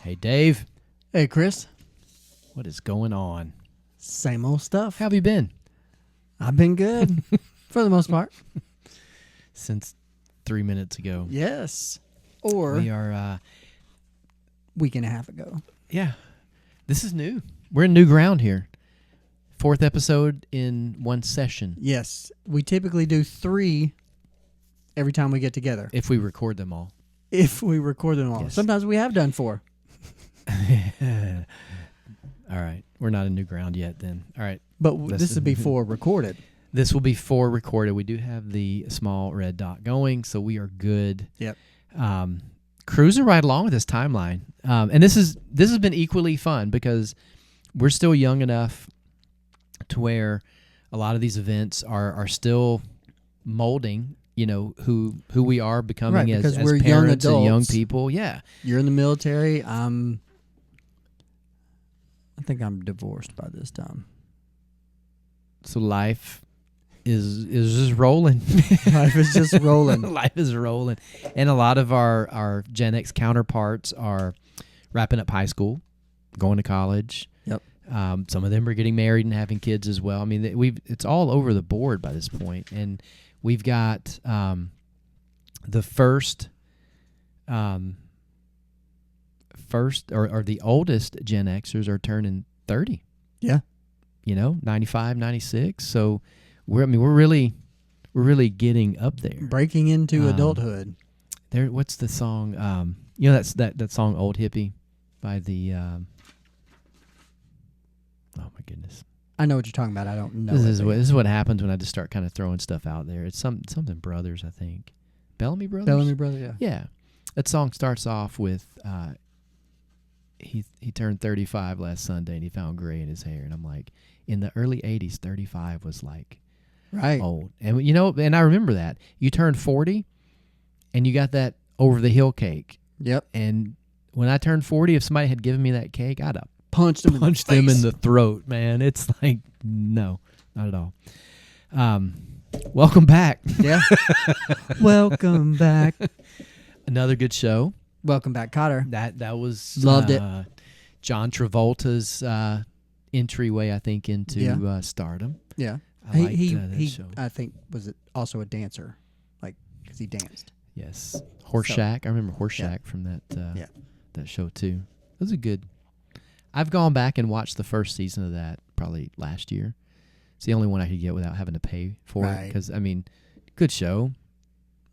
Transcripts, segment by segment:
Hey, Dave. Hey, Chris. What is going on? Same old stuff. How have you been? I've been good for the most part. Since 3 minutes ago. Yes. Or We are, week and a half ago. yeah. This is new. We're in new ground here. 4th episode in one session. Yes. We typically do 3 every time we get together. If we record them all. If we record them all. Yes. Sometimes we have done 4. All right. We're not in new ground yet then. All right. But That's- this would be 4 recorded. This will be 4 recorded. We do have the small red dot going, so we are good. Yep. Cruising right along with this timeline. And this has been equally fun because we're still young enough to where a lot of these events are still molding, you know, who we are becoming Right, as because we're young parents and young adults. people. Yeah. You're in the military. I think I'm divorced by this time. So life is just rolling. Life is just rolling. Life is rolling. And a lot of our Gen X counterparts are wrapping up high school, going to college. Yep. Some of them are getting married and having kids as well. I mean, it's all over the board by this point. And we've got the first or the oldest Gen Xers are turning 30. Yeah. You know, 95, 96. So we're really getting up there. Breaking into adulthood. There, what's the song? You know, that's that song "Old Hippie" by the. Oh my goodness! I know what you're talking about. I don't know. This is what happens when I just start kind of throwing stuff out there. It's something Brothers, I think. Bellamy Brothers. Bellamy Brother, yeah. Yeah, that song starts off with he turned 35 last Sunday and he found gray in his hair, and I'm like, in the early 80s, 35 was like. Right. Old. And you know, and I remember that. You turned 40 and you got that over the hill cake. Yep. And when I turned 40, if somebody had given me that cake, I'd have Punched them punched in the them face. in the throat, man. It's like, no, not at all. Welcome back. Yeah. Welcome back. Another good show. Welcome back, Cotter. That was Loved it. John Travolta's entryway, I think, into stardom. Yeah. I liked he that show. I think, was also a dancer, like, because he danced. Yes, Horseshack. I remember Horseshack from that that show too. It was a good. I've gone back and watched the first season of that probably last year. It's the only one I could get without having to pay for it because I mean, good show.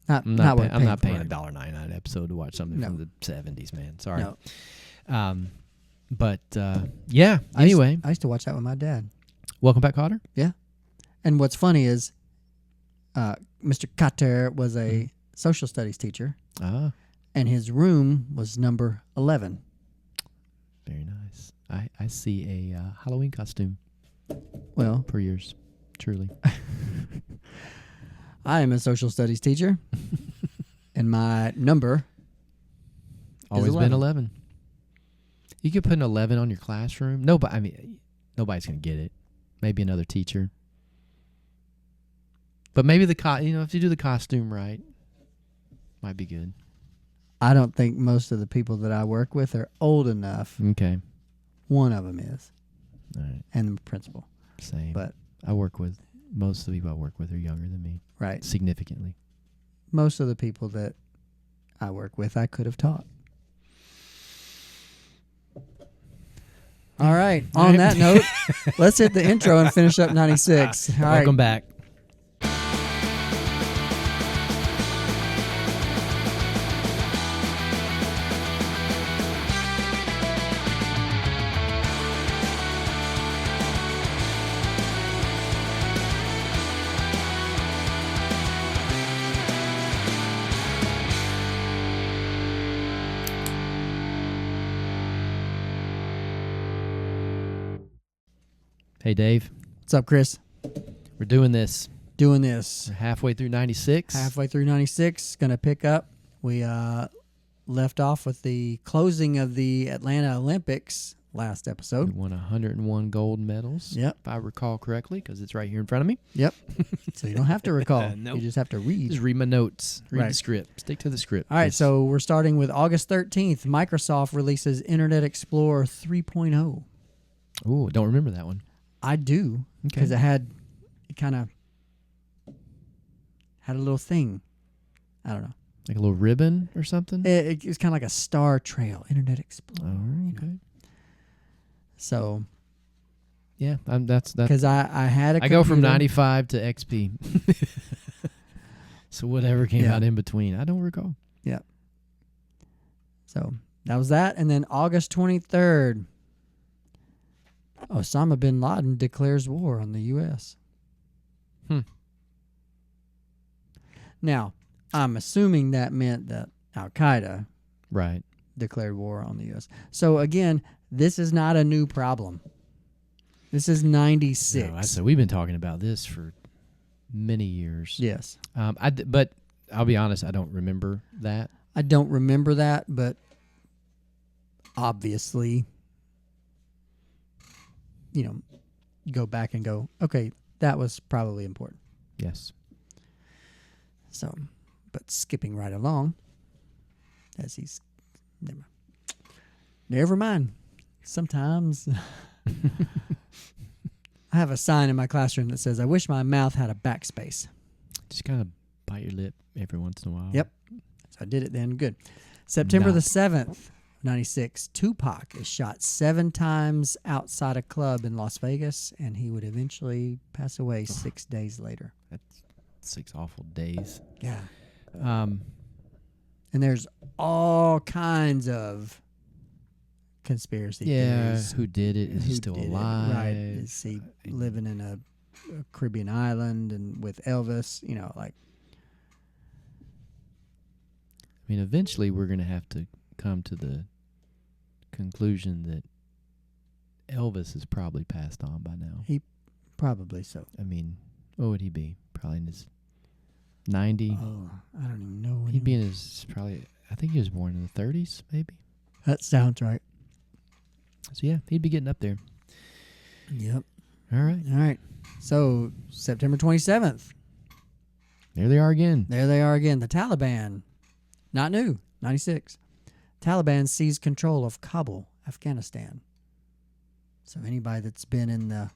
I'm not paying $1.99 an episode to watch something from the 70s, man. Sorry. No. But yeah. Anyway, I used to watch that with my dad. welcome back, Cotter. Yeah. And what's funny is, Mr. Cotter was a social studies teacher, Ah, and his room was number 11. very nice. I see a Halloween costume Well, for yours, truly. I am a social studies teacher, and my number Always been 11. 11. You could put an 11 on your classroom. Nobody, I mean, nobody's going to get it. Maybe another teacher. But maybe if you do the costume right, might be good. I don't think most of the people that I work with are old enough. Okay. One of them is, All right. and the principal. Same. But most of the people I work with are younger than me. right, Significantly. most of the people that I work with, I could have taught. All right. On that note, let's hit the intro and finish up 96. All right. Welcome back. Hey, Dave. What's up, Chris? We're doing this. Doing this. We're halfway through 96. Halfway through 96. Going to pick up. We left off with the closing of the Atlanta Olympics last He episode. won 101 gold medals, Yep. if I recall correctly, because it's right here in front of me. Yep. So you don't have to recall. Nope. You just have to read. Just read my notes. Read the Right. script. Stick to the script. All right, 'cause- so we're starting with August 13th. Microsoft releases Internet Explorer 3.0. Ooh, don't remember that one. I do, Okay. because it kind of had a little thing. I don't know. Like a little ribbon or something? It was kind of like a star trail, Internet Explorer. Oh, okay. So, Yeah, that's because I had a I go from computer. 95 to XP. So whatever came Yeah. out in between, I don't recall. So that was that. And then August 23rd, Osama bin Laden declares war on the U.S. Now, I'm assuming that meant that Al-Qaeda Right. declared war on the U.S. So again, this is not a new problem. This is 96. No, so we've been talking about this for many years. Yes. But I'll be honest, I don't remember that. I don't remember that, but obviously, go back and go, okay, that was probably important. Yes. So, but skipping right along, as never mind. Sometimes I have a sign in my classroom that says, "I wish my mouth had a backspace." Just kind of bite your lip every once in a while. Yep. So I did it then. Good. September the Not. 7th, 96, Tupac is shot 7 times outside a club in Las Vegas, and he would eventually pass away 6 days later. That's 6 awful days. Yeah. Um, And there's all kinds of conspiracy theories. who did it? Is he Who still did it? alive? Right. Is he living in a Caribbean island and with Elvis? I mean, eventually we're going to have to come to the conclusion that Elvis is probably passed on by now. Probably so. I mean, what would he be? Probably in his 90. Oh, I don't even know. He'd be in his I think he was born in the 30s, maybe. That sounds right. So, yeah, he'd be getting up there. Yep. All right. All right. So, September 27th. There they are again. There they are again. The Taliban. Not new. 96. Taliban seized control of Kabul, Afghanistan. So, anybody that's been in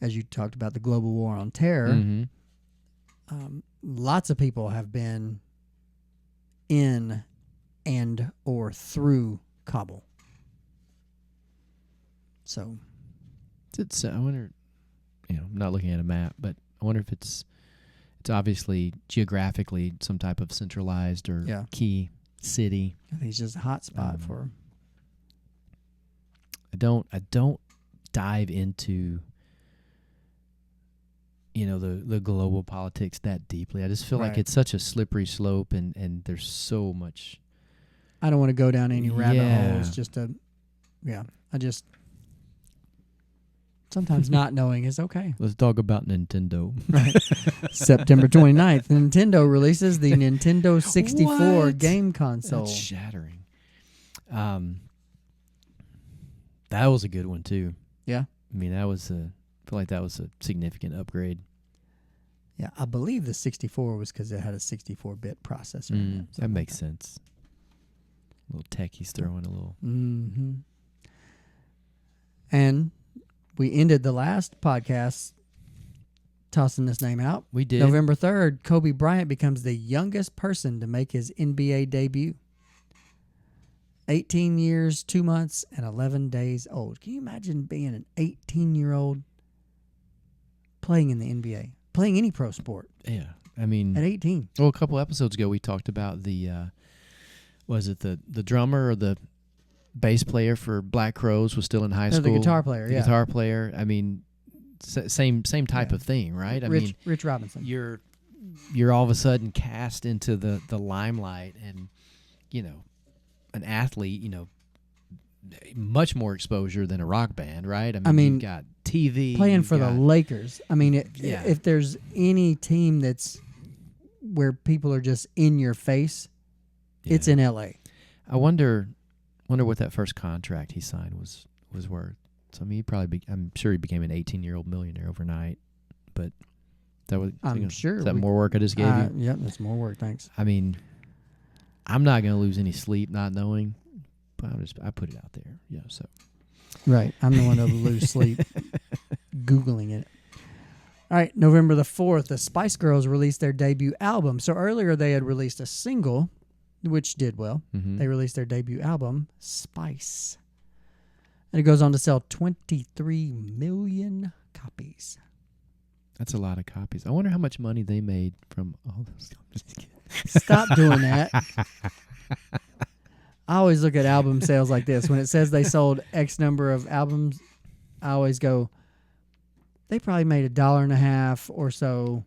as you talked about, the global war on terror, Mm-hmm. Lots of people have been in and or through Kabul. So, I wonder, I'm not looking at a map, but I wonder if it's obviously geographically some type of centralized or key city. I think it's just a hot spot for. I don't dive into the global politics that deeply. I just feel like it's such a slippery slope, and there's so much. I don't want to go down any rabbit Yeah. holes. I just sometimes not knowing is okay. Let's talk about Nintendo. Right. September 29th, Nintendo releases the Nintendo 64 What? game console. That's shattering. That was a good one too. Yeah. I mean, I feel like that was a significant upgrade. Yeah, I believe the 64 was because it had a 64-bit processor. in it, That makes sense. Little techies throwing a little. Mm-hmm. And we ended the last podcast tossing this name out. We did. November 3rd, Kobe Bryant becomes the youngest person to make his NBA debut. 18 years, 2 months, and 11 days old. Can you imagine being an 18-year-old playing in the NBA? Playing any pro sport Yeah. I mean, at 18. a couple episodes ago we talked about the the drummer or the bass player for Black Crowes was still in high school. The guitar player, The guitar player. I mean, same type of thing, right? I mean, Rich Robinson. You're all of a sudden cast into the limelight, and an athlete, much more exposure than a rock band, right? I mean you've got TV playing for the Lakers. I mean, if there's any team that's where people are just in your face, it's in LA. I wonder Wonder what that first contract he signed was worth. So I mean, I'm sure he became an 18-year-old millionaire overnight. But I'm sure. Is that more work I just gave you? Yep, that's more work. Thanks. I mean, I'm not going to lose any sleep not knowing, but I put it out there. Yeah, so. Right. I'm the one that'll lose sleep Googling it. All right, November the 4th, the Spice Girls released their debut album. So earlier they had released a single, which did well. Mm-hmm. They released their debut album, Spice. And it goes on to sell 23 million copies. That's a lot of copies. I wonder how much money they made from all those. Stop doing that. I always look at album sales like this. When it says they sold X number of albums, I always go, they probably made $1.50 or so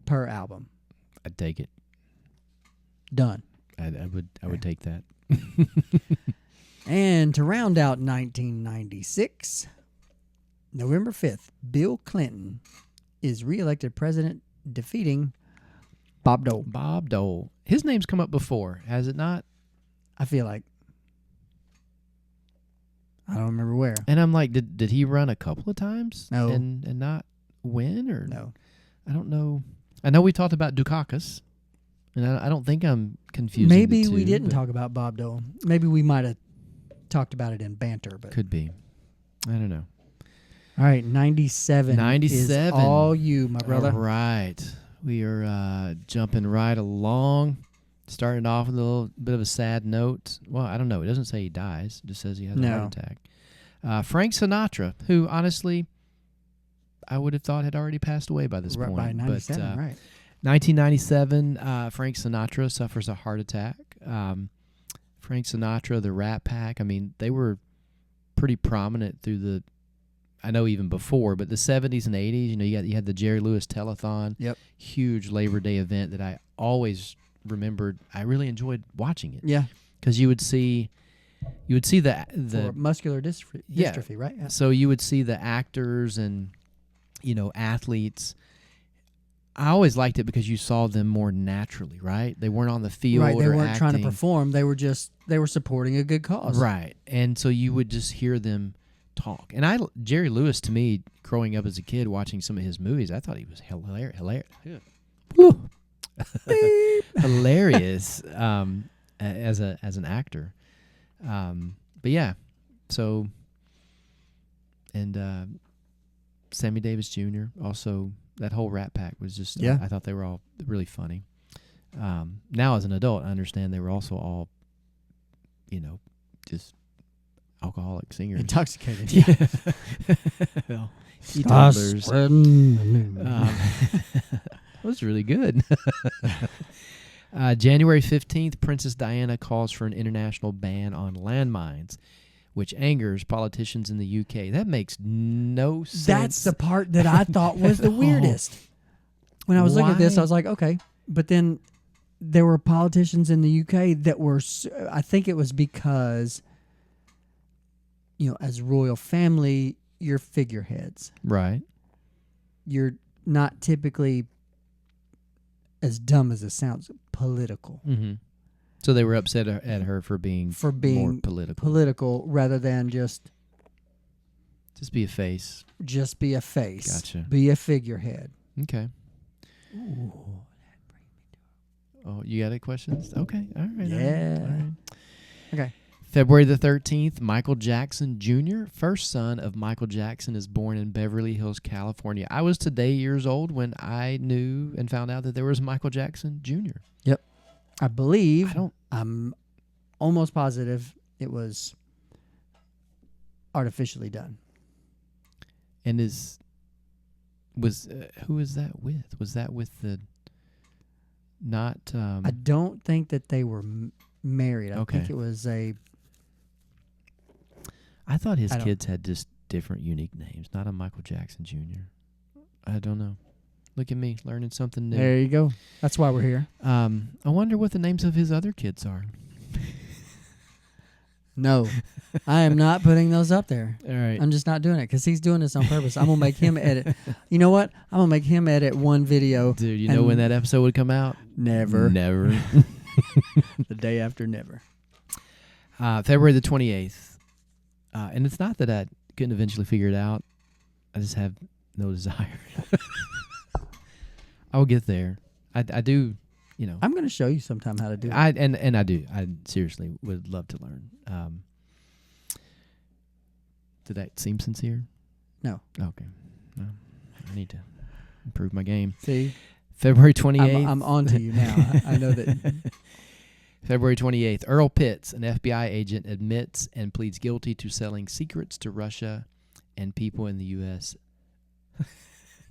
per album. I'd take it. Done. I would take that. And to round out 1996, November 5th, Bill Clinton is reelected president, defeating Bob Dole. Bob Dole. His name's come up before, has it not? I feel like. I don't remember where. And I'm like, did he run a couple of times? No. And not win? Or No. I don't know. I know we talked about Dukakis, and I don't think I'm confusing Maybe the two, we didn't talk about Bob Dole. Maybe we might have talked about it in banter. But could be. I don't know. All right, 97. 97. Is all you, my brother. All right. We are jumping right along. Starting off with a little bit of a sad note. Well, I don't know. It doesn't say he dies. It just says he has a heart attack. Frank Sinatra, who honestly I would have thought had already passed away by this point. By 97, but, right. 1997, Frank Sinatra suffers a heart attack. Frank Sinatra, the Rat Pack, I mean, they were pretty prominent through the, I know even before, but the 70s and 80s, you know, you had the Jerry Lewis Telethon. Yep. Huge Labor Day event that I always remembered. I really enjoyed watching it. Yeah. Because you would see the For muscular dystrophy, right? Yeah. So you would see the actors and, you know, athletes. I always liked it because you saw them more naturally, right? They weren't on the field, right. They or weren't trying to acting. perform. They were supporting a good cause, right? And so you would just hear them talk. And Jerry Lewis, to me, growing up as a kid, watching some of his movies, I thought he was hilarious. Hilarious as an actor. But yeah, so and Sammy Davis Jr. also, that whole Rat Pack was just I thought they were all really funny. Now as an adult, I understand they were also all, you know, just alcoholic singers, intoxicated. Yeah. Well, teetotalers. That was really good. January 15th, Princess Diana calls for an international ban on landmines, which angers politicians in the UK. That makes no sense. That's the part that I thought was the weirdest. When I was looking at this, I was like, okay. But then there were politicians in the UK that were, I think it was because, you know, as royal family, you're figureheads. Right. You're not typically, as dumb as it sounds, political. Mm-hmm. So they were upset at her for being more political rather than just be a face. Just be a face. Gotcha. Be a figurehead. Okay. Ooh. Oh, you got any questions? Okay. All right. Yeah. All right. Okay. February the 13th, Michael Jackson Jr., first son of Michael Jackson, is born in Beverly Hills, California. I was today years old when I knew and found out that there was Michael Jackson Jr. Yep. I'm almost positive it was artificially done. And who was that with? Was that with the not? I don't think that they were married. I think it was I thought his kids had just different unique names, not a Michael Jackson Jr. I don't know. Look at me, learning something new. There you go. That's why we're here. I wonder what the names of his other kids are. No, I am not putting those up there. All right. I'm just not doing it because he's doing this on purpose. I'm going to make him edit. You know what? I'm going to make him edit one video. Dude, you know when that episode would come out? Never. Never. The day after never. February the 28th. And it's not that I couldn't eventually figure it out. I just have no desire. I will get there. I do, you know. I'm going to show you sometime how to do it. I do. I seriously would love to learn. Did that seem sincere? No. Okay. No, I need to improve my game. See? February 28th. I'm on to you now. I know that. February 28th. Earl Pitts, an FBI agent, admits and pleads guilty to selling secrets to Russia and people in the U.S.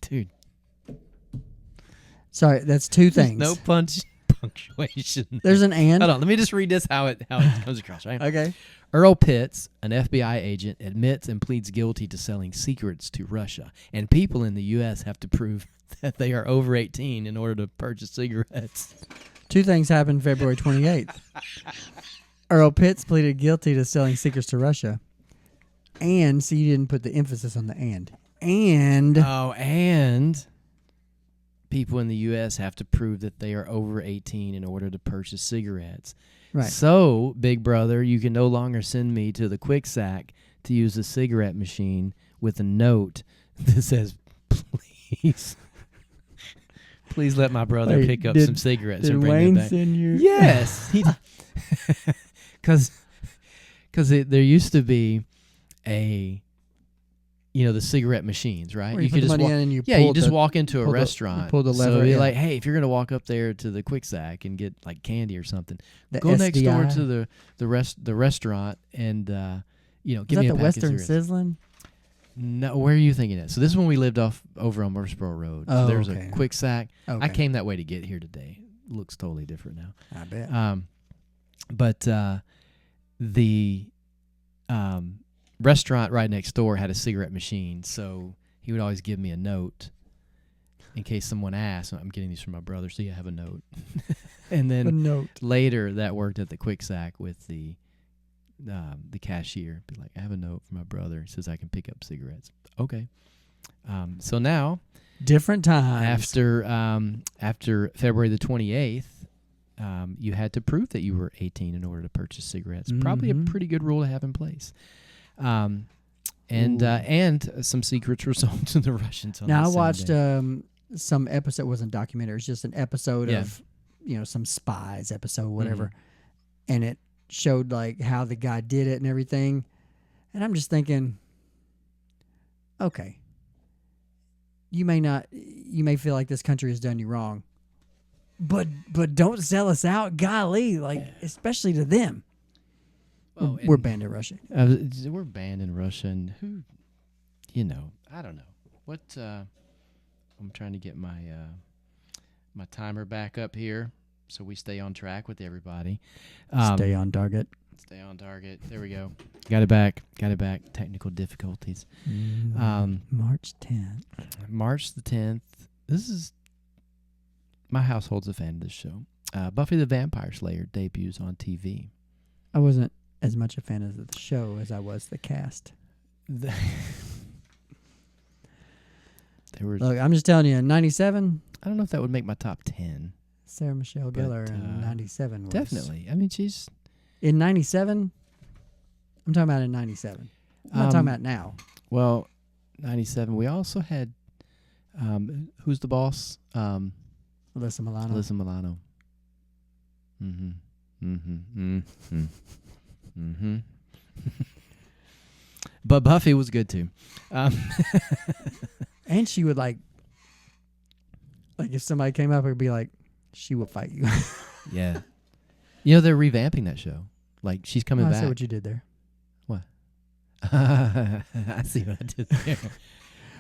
Dude. Sorry, that's two things. No punctuation. There's an and. Hold on. Let me just read this how it comes across, right? Okay. Earl Pitts, an FBI agent, admits and pleads guilty to selling secrets to Russia, and people in the U.S. have to prove that they are over 18 in order to purchase cigarettes. Two things happened February 28th. Earl Pitts pleaded guilty to selling secrets to Russia. And, see, you didn't put the emphasis on the and. And. Oh, and people in the U.S. have to prove that they are over 18 in order to purchase cigarettes. Right. So, big brother, you can no longer send me to the Quick Sack to use a cigarette machine with a note that says, please let my brother pick up some cigarettes and bring Wayne them back. Send you? Yes. Because there used to be the cigarette machines, right? Where you could just walk, and you walk into a restaurant. Pull the lever. So you're like, hey, if you're gonna walk up there to the Quick Sack and get like candy or something, go SDI. next door to the restaurant and give me a pack Western of cigarettes. Sizzlin'? No, where are you thinking that? So this is when we lived over on Murfreesboro Road. So there's a Quick Sack. Okay. I came that way to get here today. Looks totally different now. I bet. But the restaurant right next door had a cigarette machine, so he would always give me a note in case someone asked. I'm getting these from my brother, so you have a note. And then later that worked at the Quick Sack with the cashier. Be like, I have a note from my brother. He says I can pick up cigarettes. Okay. So now, different times. After February the 28th, you had to prove that you were 18 in order to purchase cigarettes. Mm-hmm. Probably a pretty good rule to have in place. And some secrets were sold to the Russians. Now I watched some episode. It wasn't documentary. It was just an episode of some spies episode, whatever, and it showed like how the guy did it and everything. And I'm just thinking, okay, you may feel like this country has done you wrong, but don't sell us out, golly, especially to them. Well, we're banned in Russia. We're banned in Russia, and who, I don't know what. I'm trying to get my timer back up here so we stay on track with everybody. Stay on target. Stay on target. There we go. Got it back. Technical difficulties. March 10th. March the 10th. My household's a fan of this show. Buffy the Vampire Slayer debuts on TV. I wasn't as much a fan of the show as I was the cast. Look, I'm just telling you, in 97... I don't know if that would make my top 10. Sarah Michelle Gellar in 97 was... Definitely. I mean, she's... In 97? I'm talking about in 97. I'm not talking about now. Well, 97. We also had... who's the boss? Alyssa Milano. But Buffy was good too. And she would like if somebody came up, it'd be like, she will fight you. Yeah. They're revamping that show. Like, she's coming back. I see what you did there. What? I see what I did there.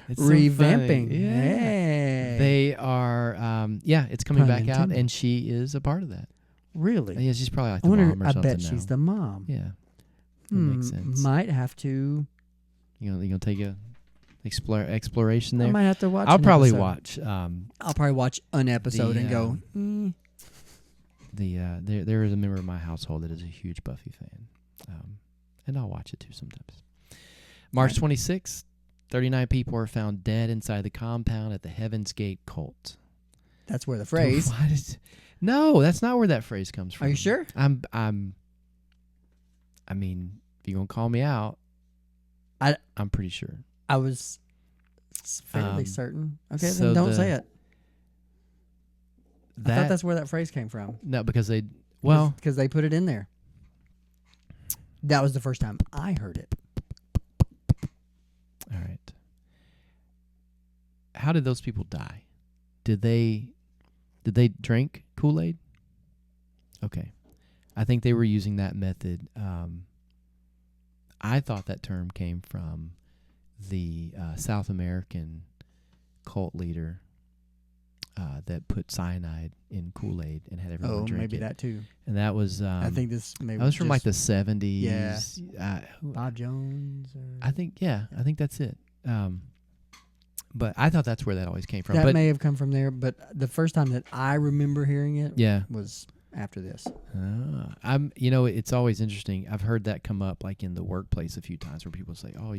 It's revamping. So yeah. Hey. They are, it's coming back out, and she is a part of that. Really? Yeah, she's probably like the mom or something. I bet she's the mom. Yeah. That makes sense. Might have to. You're going to take a exploration there? I might have to watch I'll probably watch. I'll probably watch an episode and go, There is a member of my household that is a huge Buffy fan. And I'll watch it too sometimes. March 26th, 39 people are found dead inside the compound at the Heaven's Gate cult. That's where the phrase. No, that's not where that phrase comes from. Are you sure? I mean, if you're gonna call me out, I'm pretty sure. I was fairly certain. Okay, so then don't say it. I That thought that's where that phrase came from. no, because they because they put it in there. That was the first time I heard it. all right. How did those people die? Did they drink Kool-Aid? Okay. I think they were using that method. I thought that term came from the South American cult leader that put cyanide in Kool-Aid and had everyone drink maybe it. that too. And that was I think this maybe that was from like the 70s. Yeah. Bob Jones. I think that's it. But I thought that's where that always came from. That but may have come from there, but the first time that I remember hearing it was after this. It's always interesting. I've heard that come up like in the workplace a few times where people say, "Oh,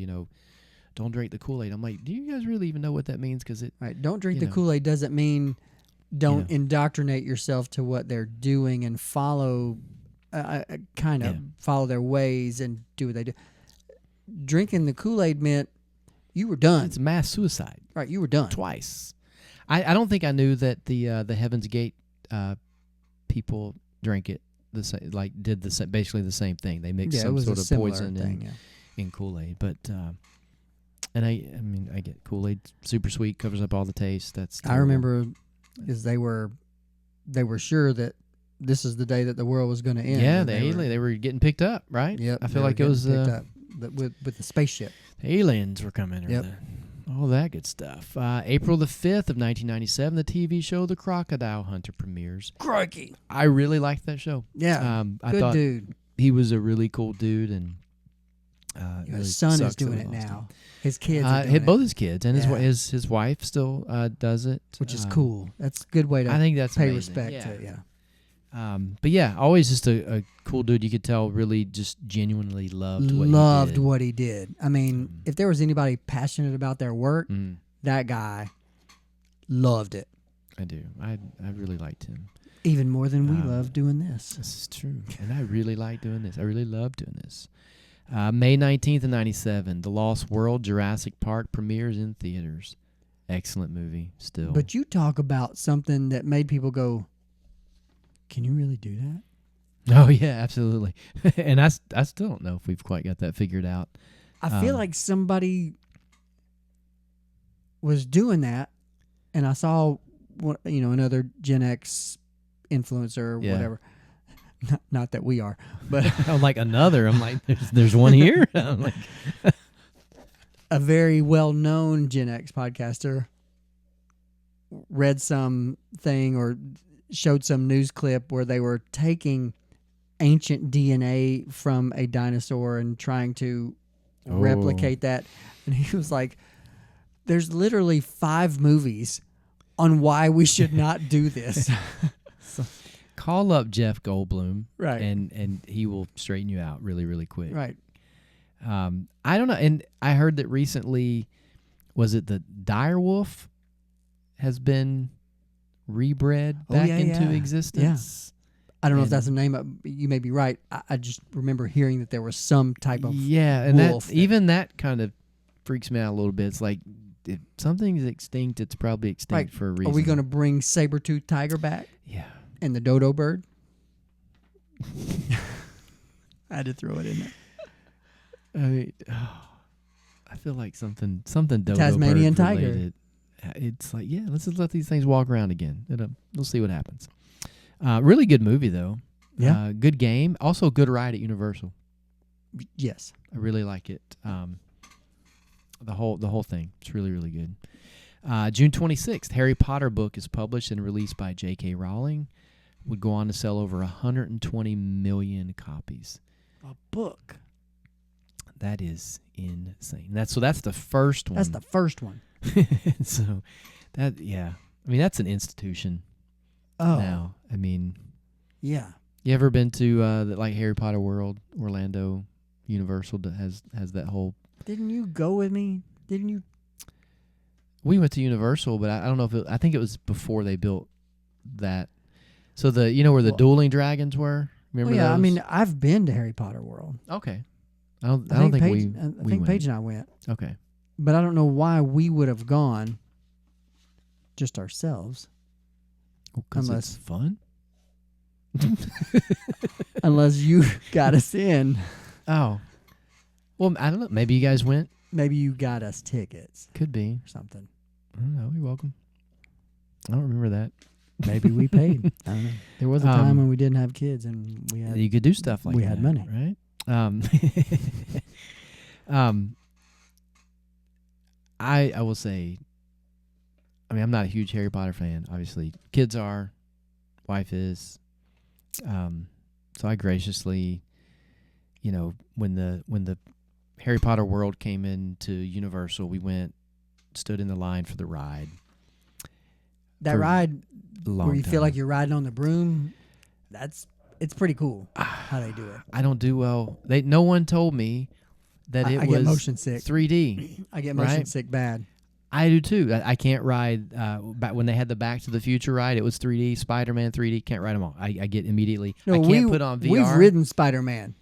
don't drink the Kool-Aid." I'm like, "Do you guys really even know what that means?" Because don't drink the Kool-Aid doesn't mean don't indoctrinate yourself to what they're doing and follow follow their ways and do what they do. Drinking the Kool-Aid meant you were done. It's mass suicide. Right, you were done. Twice. I don't think I knew that the Heaven's Gate people drank it did basically the same thing. They mixed some sort of poison in Kool-Aid. But and I get Kool-Aid super sweet, covers up all the taste. That's terrible. I remember is they were sure that this is the day that the world was going to end. Yeah, they were getting picked up, right? Yep. I feel like it was picked up with the spaceship. The aliens were coming. Yep. All that good stuff. April the 5th of 1997, the TV show The Crocodile Hunter premieres. Crikey. I really liked that show. Yeah. I good thought dude. He was a really cool dude, and his son is doing it now. His kids are doing both his kids, and his wife still does it. Which is cool. That's a good way to I think that's pay amazing. respect to it, yeah. But yeah, always just a cool dude. You could tell really just genuinely loved what he did. I mean, if there was anybody passionate about their work, that guy loved it. I do. I really liked him. Even more than we love doing this. This is true. And I really like doing this. I really love doing this. May 19th of 97, The Lost World Jurassic Park premieres in theaters. Excellent movie still. But you talk about something that made people go, can you really do that? Oh, yeah, absolutely. And I still don't know if we've quite got that figured out. I feel like somebody was doing that, and I saw another Gen X influencer or whatever. Not that we are, but I'm like another. I'm like, there's one here. I'm like, a very well-known Gen X podcaster read something or showed some news clip where they were taking ancient DNA from a dinosaur and trying to replicate that. And he was like, there's literally 5 movies on why we should not do this. Call up Jeff Goldblum, right? And he will straighten you out really, really quick, right? I don't know. And I heard that recently, was it the direwolf has been rebred back into existence? Yeah. I don't know if that's the name. You may be right. I just remember hearing that there was some type of and wolf even that kind of freaks me out a little bit. It's like if something's extinct, it's probably extinct for a reason. Are we going to bring saber-toothed tiger back? Yeah. And the dodo bird? I had to throw it in there. I mean, I feel like something dodo Tasmanian bird tiger. Related. It's like, let's just let these things walk around again. We'll see what happens. Really good movie though. Yeah. Good game. Also good ride at Universal. Yes. I really like it. The whole thing. It's really, really good. June 26th, Harry Potter book is published and released by J.K. Rowling. Would go on to sell over 120 million copies. A book. That is insane. That's the first one. That's the first one. So that I mean that's an institution. Oh. Now, I mean, yeah. You ever been to the Harry Potter World, Orlando, Universal that has that whole? Didn't you go with me? Didn't you? We went to Universal, but I don't know if I think it was before they built that. So where the dueling dragons were. Remember Well, yeah, I those? mean, I've been to Harry Potter World. Okay. I don't think Paige, we I we think went. Paige and I went, Okay. but I don't know why we would have gone just ourselves. Because Unless- it's fun. Unless you got us in. Oh. Well, I don't know. Maybe you guys went. Maybe you got us tickets Could be. or something. I don't know. You're welcome. I don't remember that. Maybe we paid. I don't know. There was a time Um, when we didn't have kids and we had. You could do stuff like we that. had money. Right? I will say, I mean, I'm not a huge Harry Potter fan. Obviously, kids are, wife is. So I graciously, when the Harry Potter World came into Universal, we went, stood in the line for the ride. That for ride a long where you time. feel like you're riding on the broom, it's pretty cool how they do it. I don't do well. No one told me that it I was get motion sick. 3D. I get motion right? sick bad. I do too. I can't ride. Back when they had the Back to the Future ride, it was 3D. Spider-Man 3D. Can't ride them all. I get immediately. No, I can't put on VR. We've ridden Spider-Man.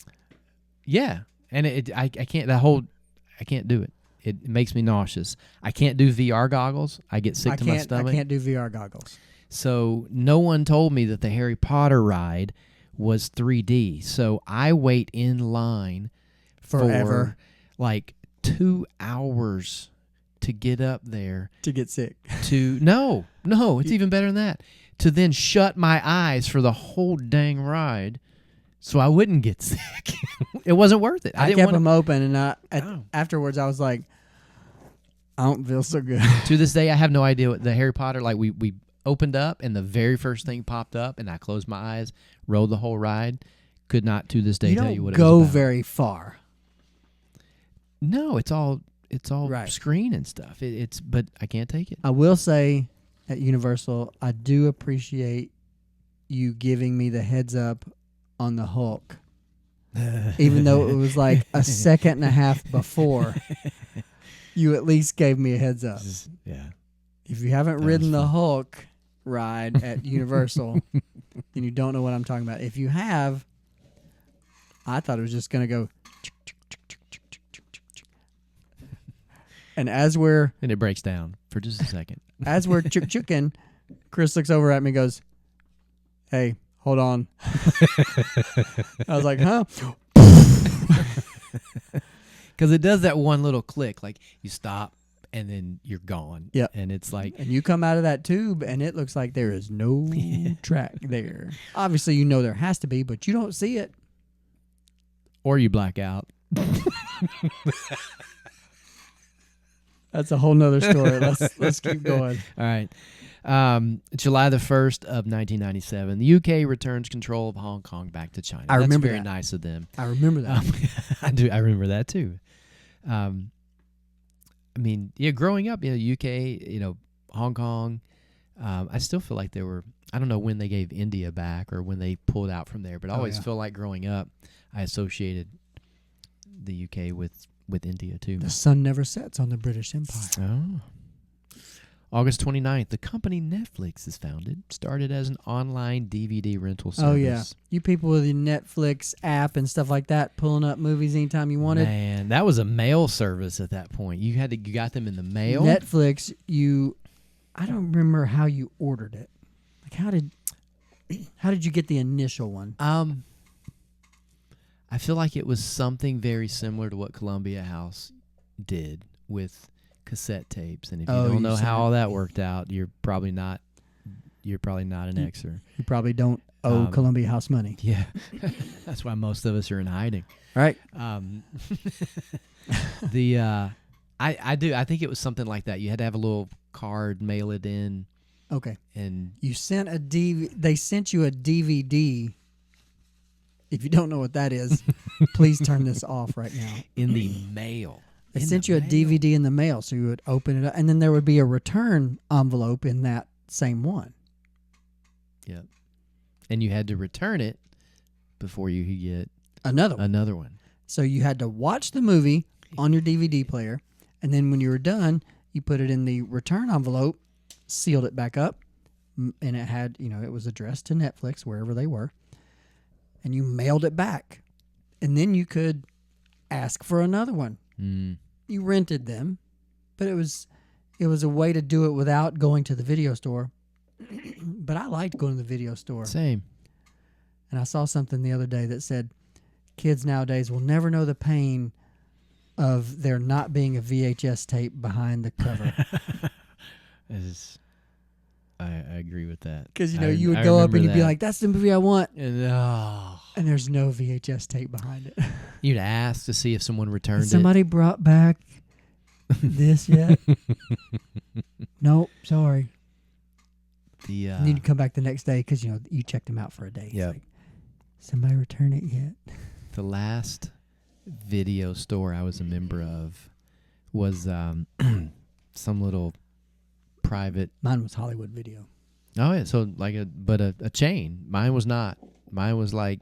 Yeah, and I can't. I can't do it. It makes me nauseous. I can't do VR goggles. I get sick to my stomach. I can't do VR goggles. So no one told me that the Harry Potter ride was 3D. So I wait in line Forever. for like 2 hours to get up there. To get sick. No, it's even better than that. To then shut my eyes for the whole dang ride, so I wouldn't get sick. It wasn't worth it. I didn't kept want them open, and Oh. afterwards I was like, I don't feel so good. to this day, I have no idea what the Harry Potter, like we opened up and the very first thing popped up and I closed my eyes, rode the whole ride. Could not to this day You tell don't you what go it was about. very far. No, it's all Right. screen and stuff. But I can't take it. I will say at Universal, I do appreciate you giving me the heads up on the Hulk. Even though it was like a second and a half before, you at least gave me a heads up. Yeah. If you haven't That ridden was the fun. Hulk ride at Universal, then you don't know what I'm talking about. If you have, I thought it was just going to go. And as we're And it breaks down for just a second. chooking, Chris looks over at me and goes, "Hey, hold on." I was like, "Huh?" Because it does that one little click, like you stop and then you're gone. Yep. And it's like, And you come out of that tube, and it looks like there is no track there. Obviously, you know there has to be, but you don't see it. or you black out. That's a whole nother story. Let's keep going. All right. July the 1st of 1997, the UK returns control of Hong Kong back to China. I remember That's very that. nice of them. I remember that. I do. I remember that too. I mean, yeah, growing up, UK, Hong Kong, I still feel like there were, I don't know when they gave India back or when they pulled out from there, but I always yeah. feel like growing up, I associated the UK with India too. The sun never sets on the British Empire. Oh. August 29th, the company Netflix is founded. Started as an online DVD rental service. Oh, yeah. You people with your Netflix app and stuff like that, pulling up movies anytime you wanted. Man, that was a mail service at that point. You got them in the mail. Netflix, I don't remember how you ordered it. Like how did you get the initial one? I feel like it was something very similar to what Columbia House did with cassette tapes. And if you don't know how all that worked out, you're probably not an Xer. You probably don't owe Columbia House money. Yeah. That's why most of us are in hiding. Right. I do. I think it was something like that. You had to have a little card, mail it in. Okay. And You sent they sent you a DVD. If you don't know what that is, please turn this off right now. in the mail. They sent you a DVD in the mail, so you would open it up, and then there would be a return envelope in that same one. Yep. And you had to return it before you could get Another one. So you had to watch the movie on your DVD player, and then when you were done, you put it in the return envelope, sealed it back up, and it had, it was addressed to Netflix, wherever they were. and you mailed it back. And then you could ask for another one. Mm. You rented them, but it was a way to do it without going to the video store. But I liked going to the video store. Same. And I saw something the other day that said kids nowadays will never know the pain of there not being a VHS tape behind the cover. I agree with that. Because, you would go up and you'd be like, that's the movie I want. And there's no VHS tape behind it. you'd ask to see if someone returned Somebody brought back this yet? Nope, sorry. it. And then you come back the next day because, you checked them out for a day. It's Yep. like, somebody return it yet? The last video store I was a member of was some little private. Mine was Hollywood Video. Oh yeah, so like a chain. Mine was not. Mine was like,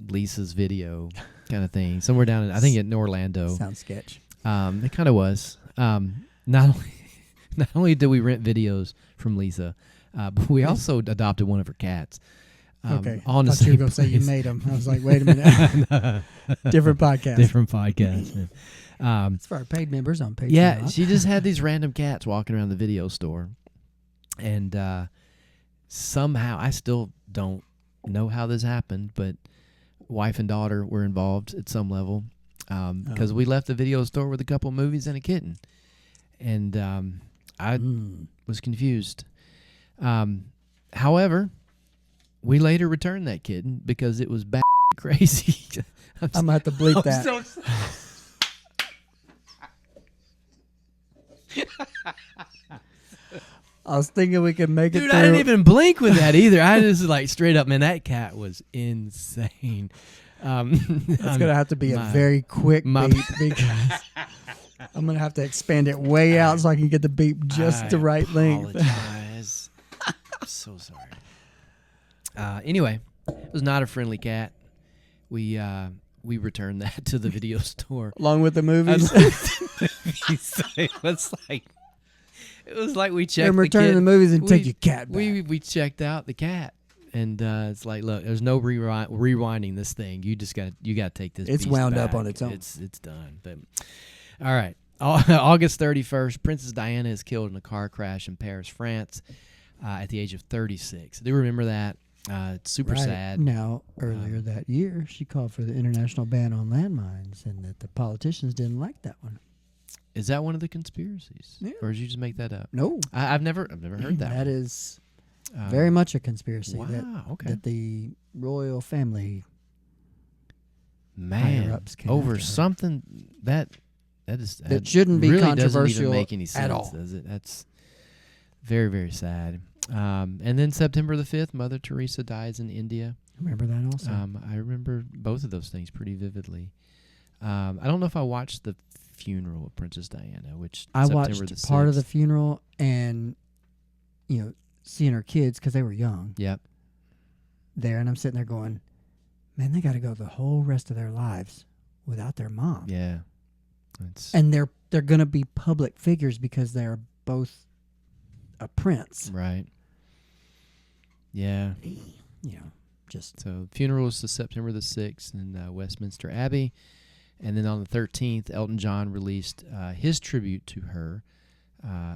Lisa's Video kind of thing. Somewhere down I think in Orlando. Sounds sketch. It kind of was. Not only did we rent videos from Lisa, but we also adopted one of her cats. Okay. On I the thought you were same going to say you place. made them. I was like, wait a minute. Different podcast. Different podcast. It's for our paid members on Patreon. Yeah, she just had these random cats walking around the video store. And somehow, I still don't know how this happened, but wife and daughter were involved at some level because we left the video store with a couple of movies and a kitten. And I was confused. However, we later returned that kitten because it was crazy. I'm going to have to bleep that. I was thinking we could make it Dude, through. I didn't even blink with that either. I just straight up, man, that cat was insane. It's going to have to be a very quick beep because I'm going to have to expand it way out so I can get the beep just the right length. Apologize. I'm so sorry. Anyway, it was not a friendly cat. We returned that to the video store. Along with the movies. It was like we checked They're returning the movies and take your cat back. We checked out the cat, and it's like, look, there's no rewinding this thing. You got to take this. It's beast wound back. up on its own. It's done. But all right, August 31st, Princess Diana is killed in a car crash in Paris, France, at the age of 36. Do you remember that? It's super sad. Now, earlier that year, she called for the international ban on landmines, and that the politicians didn't like that one. Is that one of the conspiracies? Yeah. Or did you just make that up? No, I've never heard that. That is very much a conspiracy. Wow. Okay. That the royal family Man, higher-ups came over after her. something that shouldn't be really doesn't controversial even make any sense, at all. does it? That's very, very sad. And then September the 5th, Mother Teresa dies in India. Remember that also? I remember both of those things pretty vividly. I don't know if I watched the funeral of Princess Diana, which I September watched the 6th. part of the funeral and, seeing her kids because they were young Yep. there. And I'm sitting there going, man, they got to go the whole rest of their lives without their mom. Yeah. And they're going to be public figures because they're both a prince. Right. Yeah. Just So funeral is September the 6th in Westminster Abbey. And then on the 13th, Elton John released his tribute to her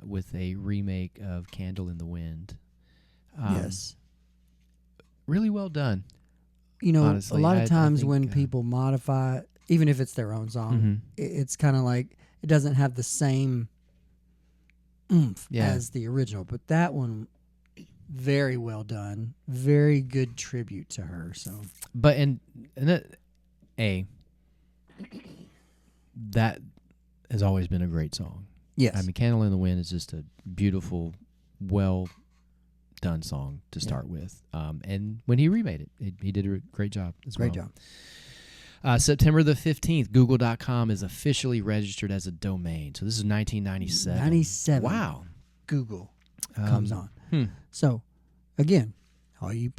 with a remake of Candle in the Wind. yes. Really well done. A Honestly, lot of I times think, when people modify, even if it's their own song, it's kind of like it doesn't have the same oomph as the original. But that one, very well done. Very good tribute to her. So, But that has always been a great song. yes. I mean, Candle in the Wind is just a beautiful, well done song to start with. And when he remade it, he did a great job as well. Great job. September the 15th, Google.com is officially registered as a domain. So this is 1997. 97. Wow. Google comes on. So, again, all you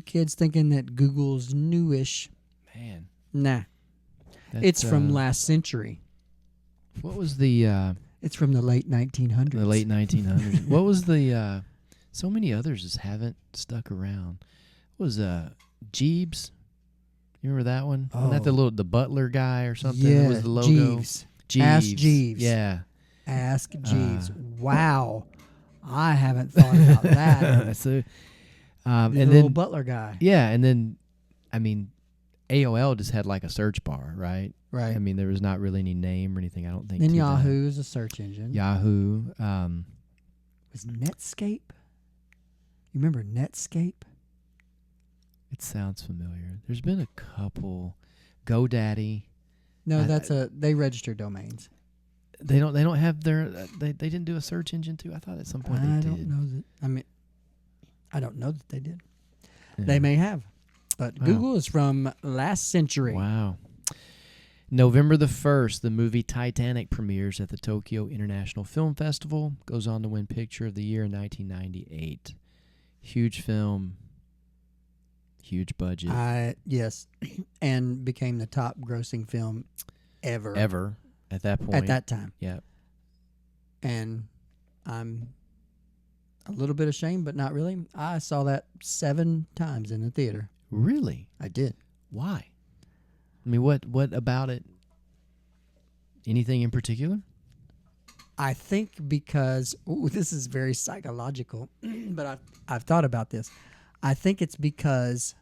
kids thinking that Google's newish, Man. nah. It's from last century. What was the It's from the late 1900s. late 1900s? What was the so many others just haven't stuck around. What was Jeeves. You remember that one? Wasn't that the butler guy or something? Yeah, That was the logo? Jeeves. Ask Jeeves. Yeah. Ask Jeeves. Wow. I haven't thought about that. So, the and little then butler guy. yeah, and then I mean, AOL just had like a search bar, right? Right. I mean, there was not really any name or anything. I don't think. Then to Yahoo is a search engine. Yahoo. Was Netscape? You remember Netscape? It sounds familiar. There's been a couple. GoDaddy. No, they register domains. They don't have their. They didn't do a search engine too. I thought at some point they did. I don't know that. I mean, I don't know that they did. Yeah. They may have, but Wow. Google is from last century. Wow. November the 1st, the movie Titanic premieres at the Tokyo International Film Festival. Goes on to win Picture of the Year in 1998. Huge film. Huge budget. Yes, and became the top grossing film Ever at that point. at that time. Yeah. And I'm a little bit ashamed, but not really. I saw that 7 times in the theater. Really? I did. Why? I mean, what about it? Anything in particular? I think because this is very psychological, but I've thought about this. I think it's because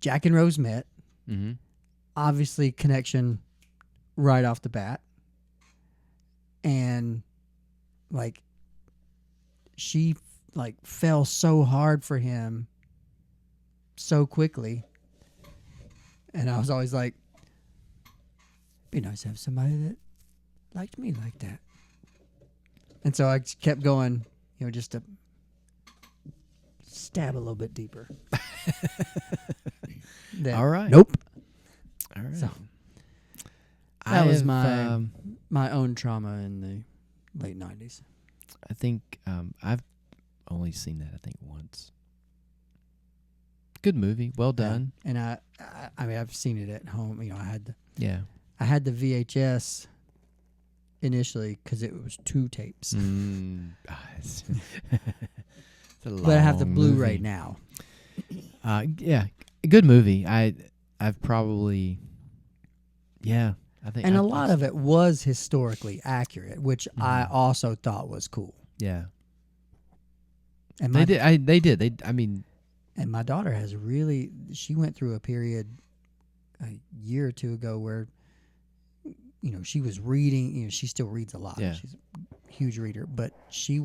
Jack and Rose met. Mm-hmm. Obviously, connection right off the bat, and like she fell so hard for him so quickly, and I was always like, be nice to have somebody that liked me like that. And so I kept going, just to stab a little bit deeper. Then, All right. Nope. All right. So, that was my own trauma in the late 90s. I think I've only seen that, I think, once. Good movie. Well done. Yeah. And I mean, I've seen it at home. Yeah. I had the VHS initially because it was 2 tapes. It's But I have the Blu-ray movie. now. Yeah. Good movie. I've probably, I think. And a lot of it was historically accurate, which I also thought was cool. Yeah. And They did. I mean. And my daughter she went through a period a year or 2 ago where, she was reading, she still reads a lot. Yeah. She's a huge reader, but she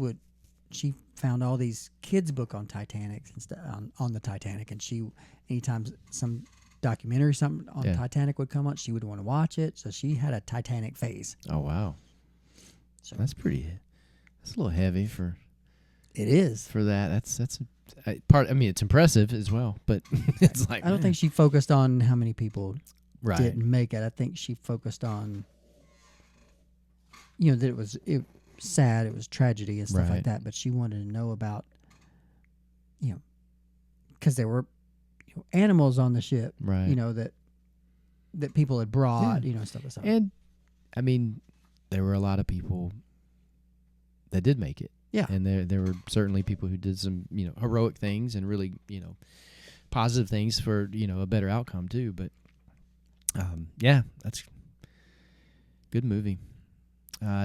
found all these kids' book on Titanic and stuff on the Titanic, and anytime some documentary something on Titanic would come on, she would want to watch it. So she had a Titanic phase. Oh wow. So that's pretty. That's a little heavy for. It is for that. That's a part. I mean, it's impressive as well, but it's like I don't think she focused on how many people right. didn't make it. I think she focused on that it was sad, it was tragedy and stuff like that. But she wanted to know about because there were animals on the ship, right? That people had brought, stuff like that. And I mean, there were a lot of people that did make it. Yeah. And there were certainly people who did some, heroic things and really, positive things for, a better outcome too. But, that's good movie.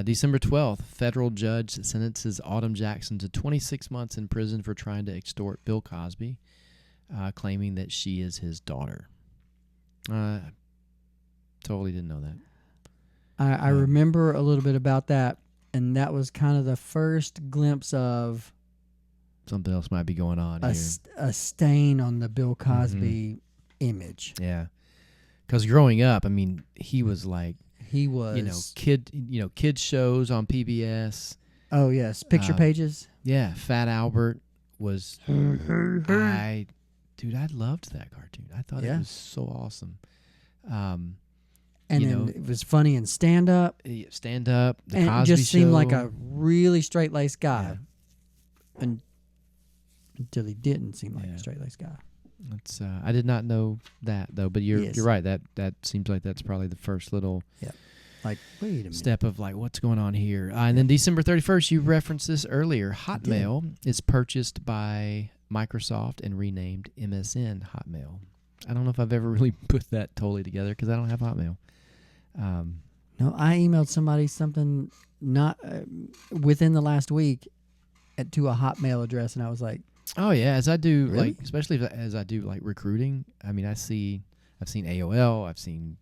December 12th, federal judge sentences Autumn Jackson to 26 months in prison for trying to extort Bill Cosby, claiming that she is his daughter. Totally didn't know that. I remember a little bit about that. And that was kind of the first glimpse of something else might be going on here. A stain on the Bill Cosby image. Yeah, because growing up, I mean, he was kids shows on PBS. Oh yes, picture pages. Yeah, Fat Albert was. I loved that cartoon. I thought it was so awesome. And then it was funny in stand up. Stand up. The and Cosby it just seemed Show. like a really straight laced guy. Yeah. Until he didn't seem like a straight laced guy. That's I did not know that though, but you're right. That seems like that's probably the first little like wait a minute. Step of like what's going on here. And then December 31st, you referenced this earlier. Hotmail is purchased by Microsoft and renamed MSN Hotmail. I don't know if I've ever really put that totally together because I don't have Hotmail. No, I emailed somebody something not within the last week to a Hotmail address, and I was like, oh yeah, as I do, really? like especially as I do like recruiting. I mean, I've seen AOL, I've seen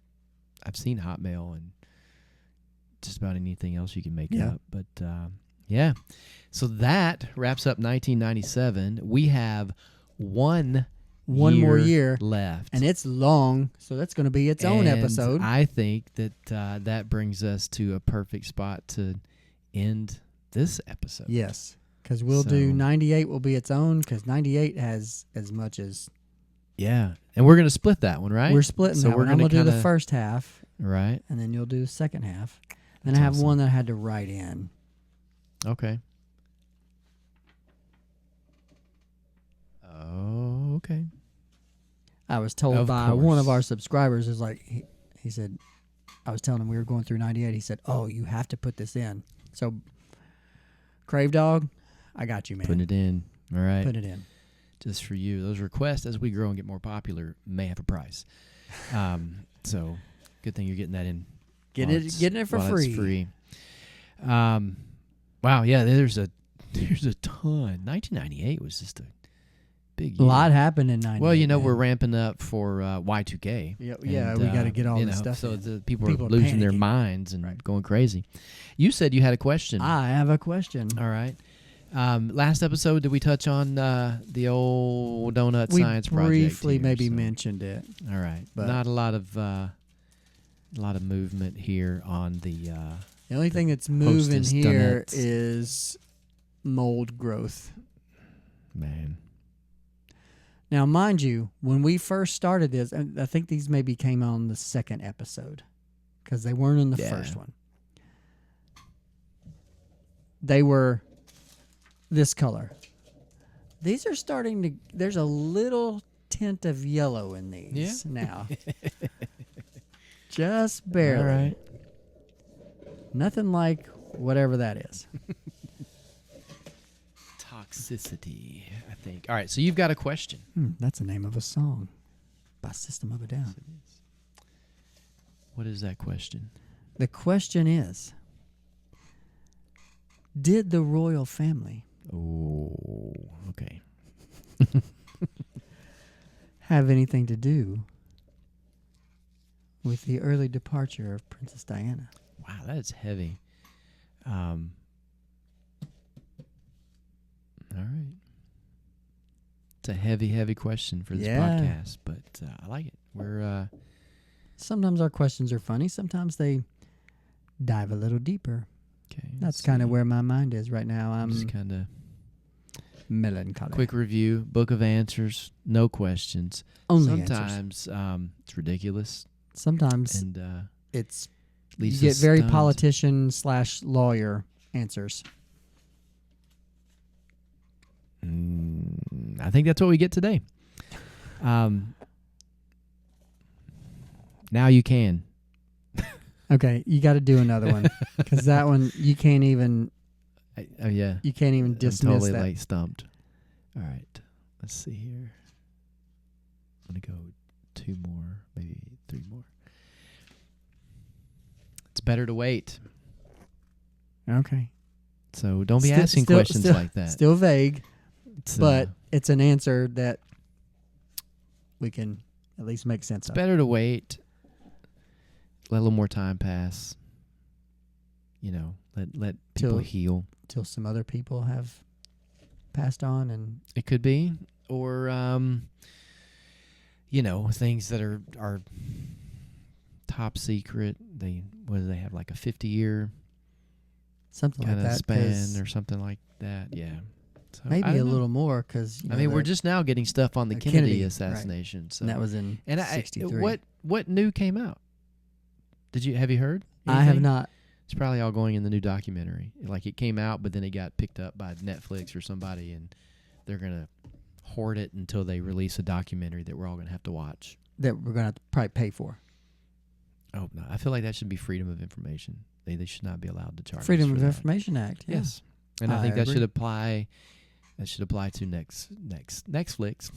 Hotmail, and just about anything else you can make up. But yeah, so that wraps up 1997. We have one more year left, and it's long, so that's going to be its own episode. I think that that brings us to a perfect spot to end this episode. Yes, because we'll do 98 will be its own, because 98 has as much as... Yeah, and we're going to split that one, right? We're splitting that one. I'm going to do the first half. Right. And then you'll do the second half. Then I have one that I had to write in. Okay. Oh, okay. I was told by one of our subscribers, is like, he said, I was telling him we were going through 98. He said, oh, you have to put this in. So, Crave Dog, I got you, man. Putting it in. All right. Put it in. Just for you. Those requests, as we grow and get more popular, may have a price. So, good thing you're getting that in. Getting it for free. It's free. Wow, yeah, there's a ton. 1998 was just a big year. A lot happened in 98. Well, we're ramping up for Y2K. Yeah, we got to get all this stuff. So the people are losing their minds and going crazy. You said you had a question. I have a question. All right. Last episode, did we touch on the old donut science project? We briefly mentioned it. All right, but not a lot of movement here on the. The only thing that's moving here is mold growth. Man. Now, mind you, when we first started this, and I think these maybe came on the second episode because they weren't in the first one. They were this color. These are starting to, there's a little tint of yellow in these now. Just barely. All right. Nothing like whatever that is. Toxicity, I think. All right, so you've got a question. That's the name of a song by System of a Down. What is that question? The question is, did the royal family have anything to do with the early departure of Princess Diana? Wow, that is heavy. All right. It's a heavy question for this podcast, but I like it. We're sometimes our questions are funny. Sometimes they dive a little deeper. Okay. That's kind of where my mind is right now. I'm just kind of melancholy. Quick review, book of answers, no questions. Only sometimes it's ridiculous. Sometimes and it's you get very stunned. politician/lawyer answers. I think that's what we get today. Now you can. Okay, you got to do another one because that one you can't even. You can't even dismiss I'm totally that. like stumped. All right, let's see here. I'm gonna go 2 more, maybe 3 more. It's better to wait. Okay. So don't be asking questions like that. Still vague, but it's an answer that we can at least make sense of. It's better to wait. Let a little more time pass. Let people heal. Till some other people have passed on, and it could be, or things that are top secret. They have like a 50-year something kind like of that span or something like that. Yeah, so maybe a little more because we're just now getting stuff on the Kennedy assassination. Right. So and that was in 63. What new came out? Have you heard? I have not. It's probably all going in the new documentary. Like it came out, but then it got picked up by Netflix or somebody, and they're gonna hoard it until they release a documentary that we're all gonna have to watch. That we're gonna have to probably pay for. Oh no! I feel like that should be freedom of information. They should not be allowed to charge. Freedom of Information Act. Yeah. Yes, and I think that should apply That should apply to Netflix.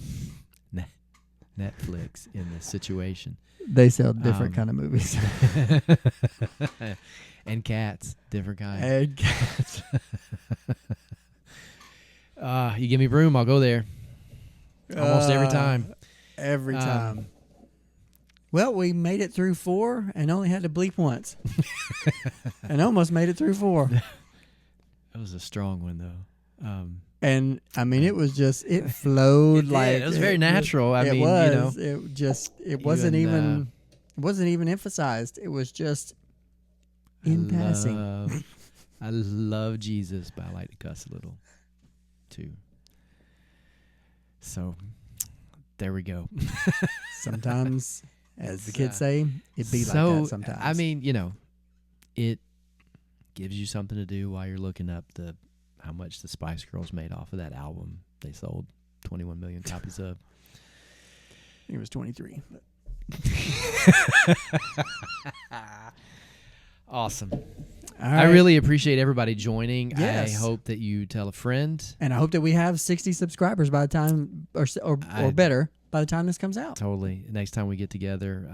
Netflix in this situation. They sell different kind of movies. And cats, different kind. And cats. You give me room, I'll go there. Almost every time. Every time. Well, we made it through 4 and only had to bleep once. And almost made it through 4. That was a strong one, though. And I mean, it was just, it flowed like it was very natural. It wasn't even emphasized. It was just in passing. I love Jesus, but I like to cuss a little too. So there we go. Sometimes, as the kids say, it be like that sometimes. I mean, it gives you something to do while you're looking up how much the Spice Girls made off of that album they sold 21 million copies of. I think it was 23. Awesome. All right. I really appreciate everybody joining. Yes. I hope that you tell a friend. And I hope that we have 60 subscribers by the time, or better, by the time this comes out. Totally. Next time we get together,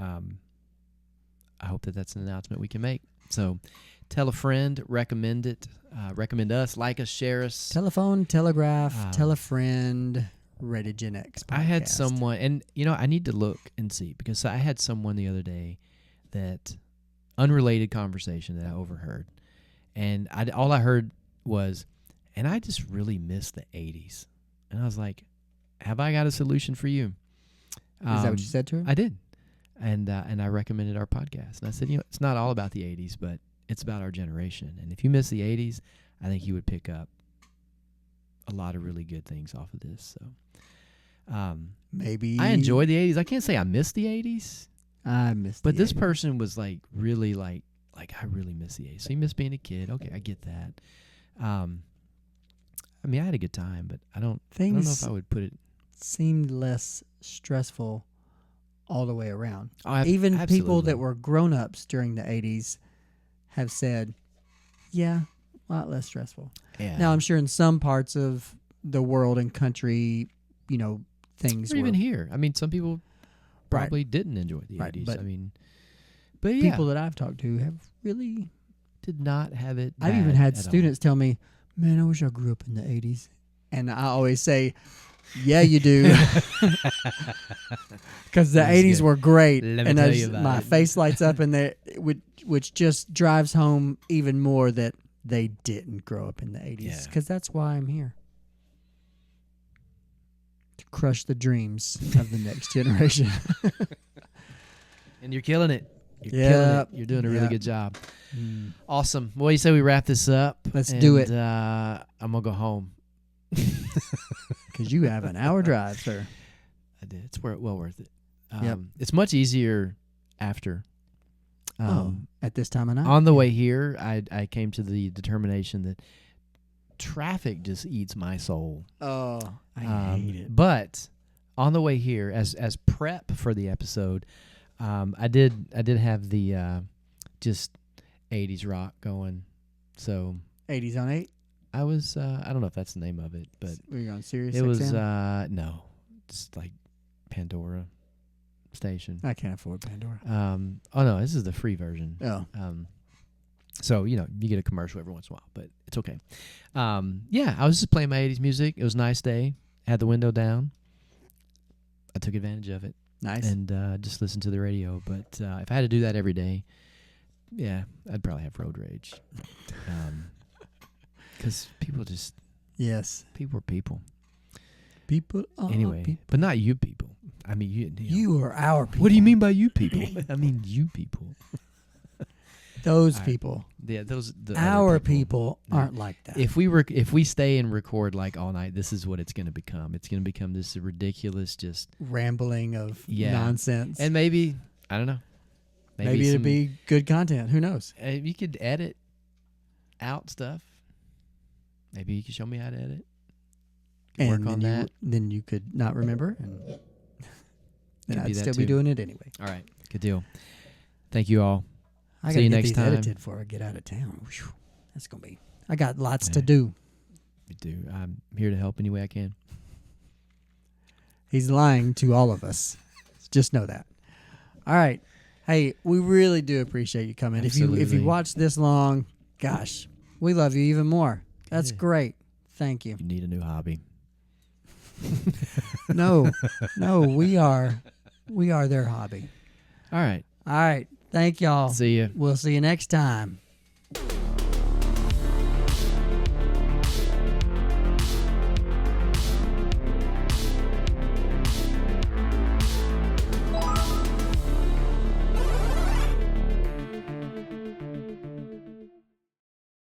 I hope that's an announcement we can make. So tell a friend, recommend it, recommend us, like us, share us. Telephone, telegraph, tell a friend, Rated Gen X podcast. I had someone, and I need to look and see, because I had someone the other day that unrelated conversation that I overheard, and all I heard was, and I just really miss the 80s. And I was like, have I got a solution for you? Is that what you said to her? I did. And I recommended our podcast. And I said, it's not all about the 80s, but it's about our generation. And if you miss the 80s, I think you would pick up a lot of really good things off of this. So maybe I enjoy the 80s. I can't say I miss the 80s. I miss But the this 80s. person was like really like I really miss the 80s. So you miss being a kid. Okay, I get that. I mean, I had a good time, but I don't know if I would put it. Seemed less stressful all the way around. Oh, Even absolutely. people that were grown-ups during the 80s have said, yeah, a lot less stressful. Yeah. Now, I'm sure in some parts of the world and country, things or were... even here. I mean, some people probably didn't enjoy the 80s. But I mean, but yeah. People that I've talked to have really... did not have it I've bad even had at students tell me, man, I wish I grew up in the 80s. And I always say, yeah, you do. Because the 80s were great. Let me and tell you about my it. face lights up, and which just drives home even more that they didn't grow up in the 80s. Because that's why I'm here. To crush the dreams of the next generation. And you're killing it. You're killing it. You're doing a really good job. Awesome. Well, you say we wrap this up. Let's do it. I'm going to go home. Because you have an hour drive, sir. I did. It's well worth it. Yep. It's much easier after. At this time of night. On the way here, I came to the determination that traffic just eats my soul. Oh, I hate it. But on the way here, as prep for the episode, I did have the just 80s rock going. So 80s on 8? I was I don't know if that's the name of it, but Were you on Sirius it was XM? no, it's like Pandora station. I can't afford Pandora. Oh no, this is the free version. Oh. So you get a commercial every once in a while, but it's okay. Yeah, I was just playing my 80s music. It was a nice day. Had the window down. I took advantage of it. Nice. And just listened to the radio. But if I had to do that every day, yeah, I'd probably have road rage. Because people just... Yes. People are people. People are anyway, people. But not you people. I mean, you are our people. What do you mean by you people? I mean you people. Those people. Yeah, those. Our people aren't like that. If we stay and record like all night, this is what it's going to become. It's going to become this ridiculous, just rambling of nonsense. And maybe I don't know. Maybe it'd be good content. Who knows? You could edit out stuff. Maybe you could show me how to edit. And work on that. Then you could not remember, and I'd still too. be doing it anyway. All right, good deal. Thank you all. I See you gotta get next these time. edited before I get out of town. Whew, that's gonna be. I got lots to do. You do. I'm here to help any way I can. He's lying to all of us. Just know that. All right. Hey, we really do appreciate you coming. Absolutely. If you watched this long, gosh, we love you even more. That's great. Thank you. You need a new hobby. No, we are their hobby. All right. All right. Thank y'all. See ya. We'll see you next time.